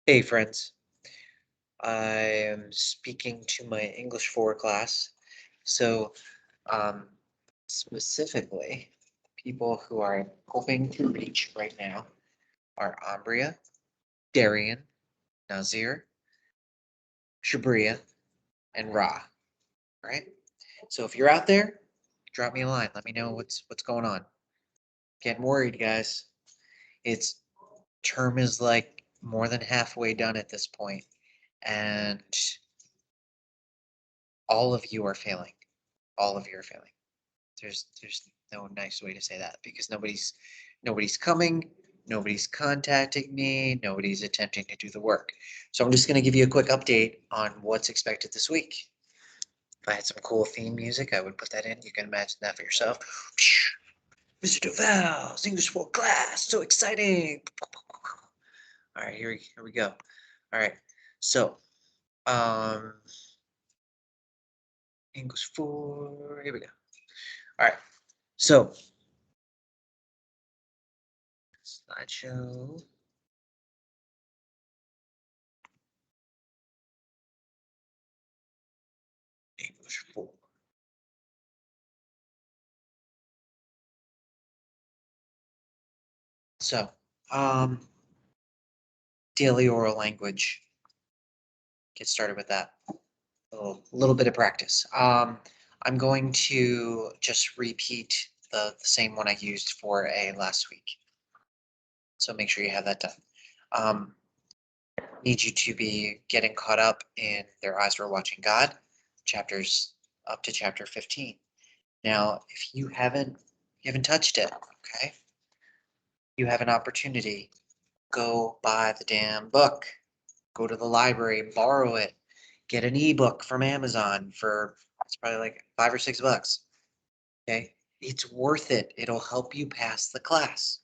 Hey friends, I am speaking to my English 4 class. So, um, specifically, people who are hoping to reach right now are Ambria, Darian, Nazir, Shabria, and Ra, right? So if you're out there, drop me a line. Let me know what's going on. Getting worried, guys. It's term is like more than halfway done at this point, and all of you are failing. All of you are failing. There's no nice way to say that because nobody's coming, nobody's contacting me, nobody's attempting to do the work. So I'm just going to give you a quick update on what's expected this week. If I had some cool theme music, I would put that in. You can imagine that for yourself. Mr. Dauval, English for class, so exciting. All right, here we go. All right, so um, English 4, here we go. All right, so slideshow. English 4. So, daily oral language. Get started with that. A little bit of practice. I'm going to just repeat the same one I used for A last week. So make sure you have that done. Need you to be getting caught up in Their Eyes Were Watching God, chapters up to chapter 15. Now, if you haven't touched it, okay, you have an opportunity. Go buy the damn book. Go to the library, borrow it, get an ebook from Amazon for it's probably like $5 or $6. Okay, it's worth it. It'll help you pass the class.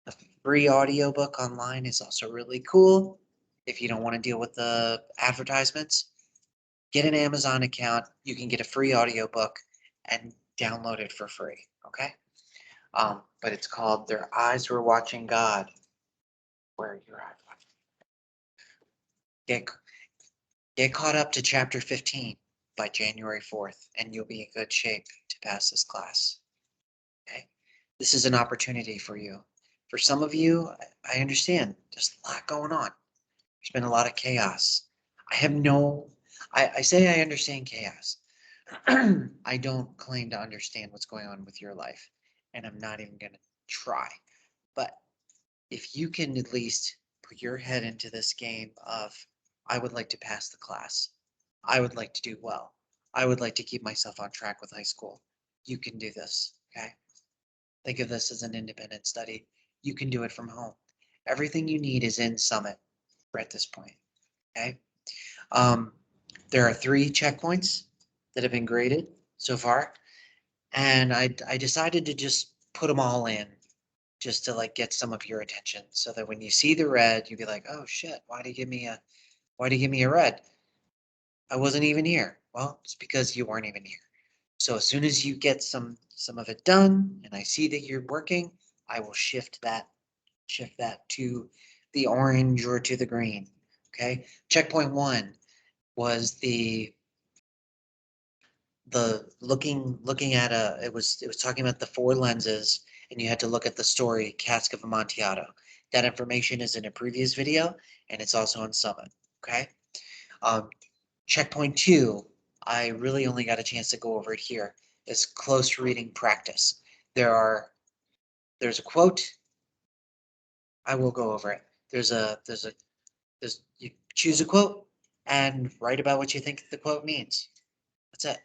A free audiobook online is also really cool. If you don't want to deal with the advertisements, get an Amazon account. You can get a free audiobook and download it for free. Okay. But it's called Their Eyes Were Watching God. Where are your eyes watching? Get Get caught up to chapter 15 by January 4th, and you'll be in good shape to pass this class. Okay? This is an opportunity for you. For some of you, I understand there's a lot going on. There's been a lot of chaos. I have no, I say I understand chaos. I don't claim to understand what's going on with your life, and I'm not even going to try. But if you can at least put your head into this game of, I would like to pass the class. I would like to do well. I would like to keep myself on track with high school. You can do this, okay? Think of this as an independent study. You can do it from home. Everything you need is in Summit at this point, okay? Um, there are 3 checkpoints that have been graded so far, and I decided to just put them all in just to like get some of your attention so that when you see the red, you'd be like, oh shit, why'd he give me a red? I wasn't even here. Well, it's because you weren't even here. So as soon as you get some of it done and I see that you're working, I will shift that to the orange or to the green. Okay. Checkpoint 1 was the looking at it was talking about the 4 lenses and you had to look at the story Cask of Amontillado. That information is in a previous video and it's also on Summit. Okay. Checkpoint 2, I really only got a chance to go over it here, is close reading practice. There's a quote. I will go over it. You choose a quote and write about what you think the quote means. That's it.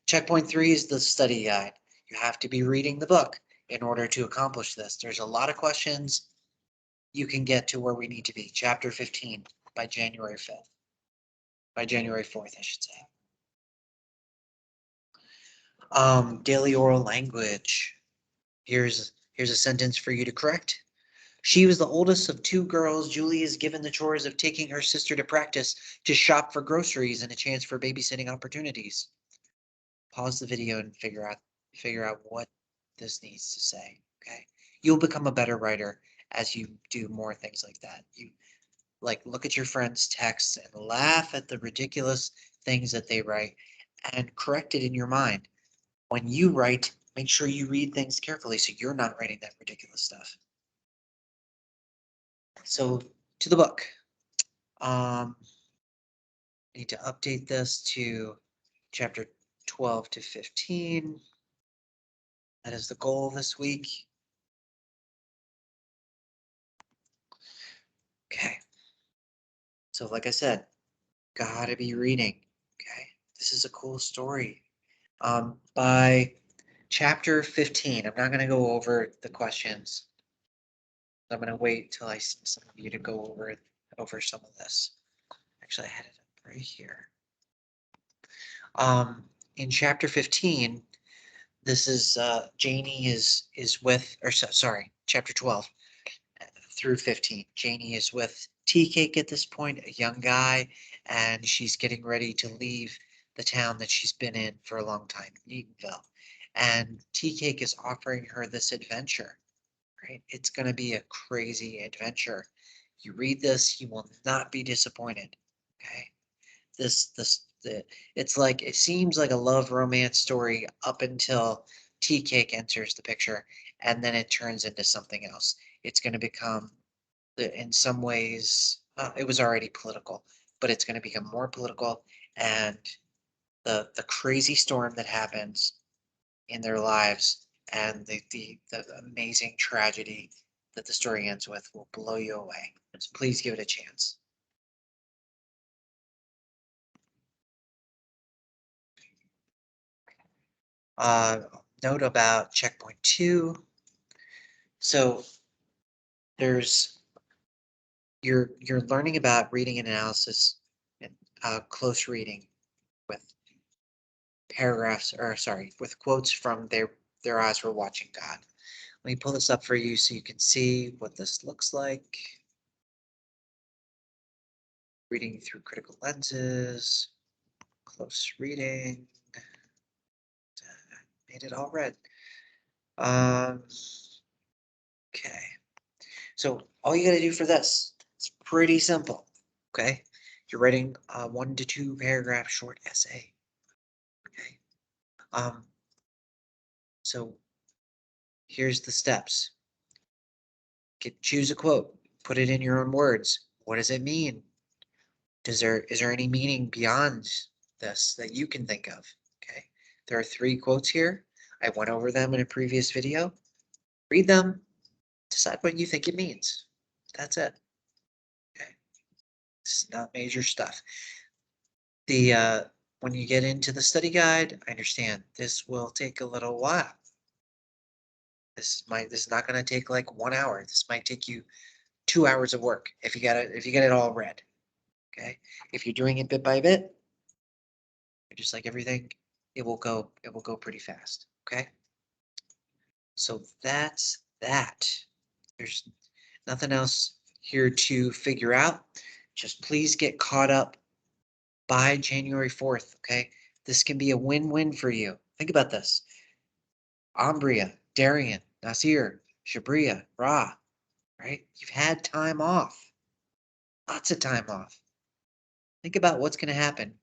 Checkpoint 3 is the study guide. You have to be reading the book in order to accomplish this. There's a lot of questions. You can get to where we need to be. Chapter 15 by January 5th. By January 4th, I should say. Daily oral language. Here's a sentence for you to correct. She was the oldest of 2 girls. Julie is given the chores of taking her sister to practice, to shop for groceries, and a chance for babysitting opportunities. Pause the video and figure out figure out what this needs to say, okay? You'll become a better writer as you do more things like that. You like look at your friends' texts and laugh at the ridiculous things that they write and correct it in your mind. When you write, make sure you read things carefully so you're not writing that ridiculous stuff. So to the book. I need to update this to chapter 12 to 15. That is the goal this week. Okay. So like I said, gotta be reading. Okay. This is a cool story. By chapter 15, I'm not going to go over the questions. I'm going to wait till I see some of you to go over some of this. Actually, I had it up right here. In chapter 15, this is Janie is with, or sorry, chapter 12 through 15. Janie is with Tea Cake at this point, a young guy, and she's getting ready to leave the town that she's been in for a long time, Eatonville. And Tea Cake is offering her this adventure, right? It's going to be a crazy adventure. You read this, you will not be disappointed. Okay. It's like, it seems like a love romance story up until Tea Cake enters the picture, and then it turns into something else. It's going to become, in some ways, it was already political, but it's going to become more political, and the crazy storm that happens in their lives and the amazing tragedy that the story ends with will blow you away. So please give it a chance. Note about checkpoint 2. So there's you're learning about reading and analysis and close reading with paragraphs, or sorry, with quotes from their eyes were watching God. Let me pull this up for you so you can see what this looks like. Reading through critical lenses, close reading. Made it all red. Okay. So all you got to do for this, it's pretty simple. Okay. You're writing a 1 to 2 paragraph short essay. Okay. So here's the steps. Choose a quote, put it in your own words. What does it mean? Is there any meaning beyond this that you can think of? Okay. There are 3 quotes here. I went over them in a previous video. Read them, decide what you think it means. That's it. Okay. This is not major stuff. When you get into the study guide, I understand this will take a little while. This is not going to take like 1 hour. This might take you 2 hours of work if you get it all read. Okay. If you're doing it bit by bit, just like everything, it will go pretty fast. Okay. So that's that. There's nothing else here to figure out. Just please get caught up by January 4th. Okay. This can be a win-win for you. Think about this. Ambria, Darian, Nasir, Shabria, Ra, right? You've had time off. Lots of time off. Think about what's going to happen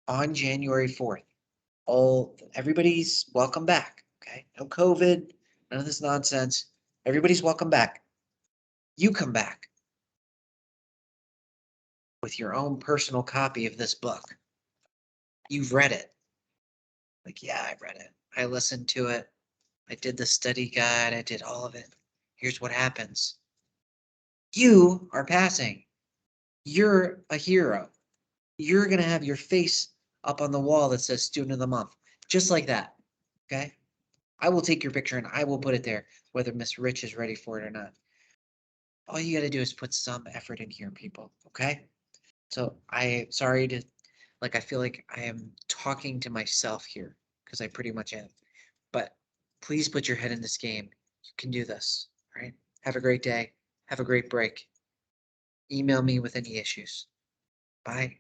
on January 4th. Everybody's welcome back. Okay. No COVID, none of this nonsense. Everybody's welcome back. You come back with your own personal copy of this book. You've read it. Like, yeah, I read it. I listened to it. I did the study guide. I did all of it. Here's what happens. You are passing. You're a hero. You're going to have your face up on the wall that says Student of the Month. Just like that. Okay? I will take your picture and I will put it there, whether Miss Rich is ready for it or not. All you got to do is put some effort in here, people. Okay? So sorry to, I feel like I am talking to myself here because I pretty much am. But please put your head in this game. You can do this. All right? Have a great day. Have a great break. Email me with any issues. Bye.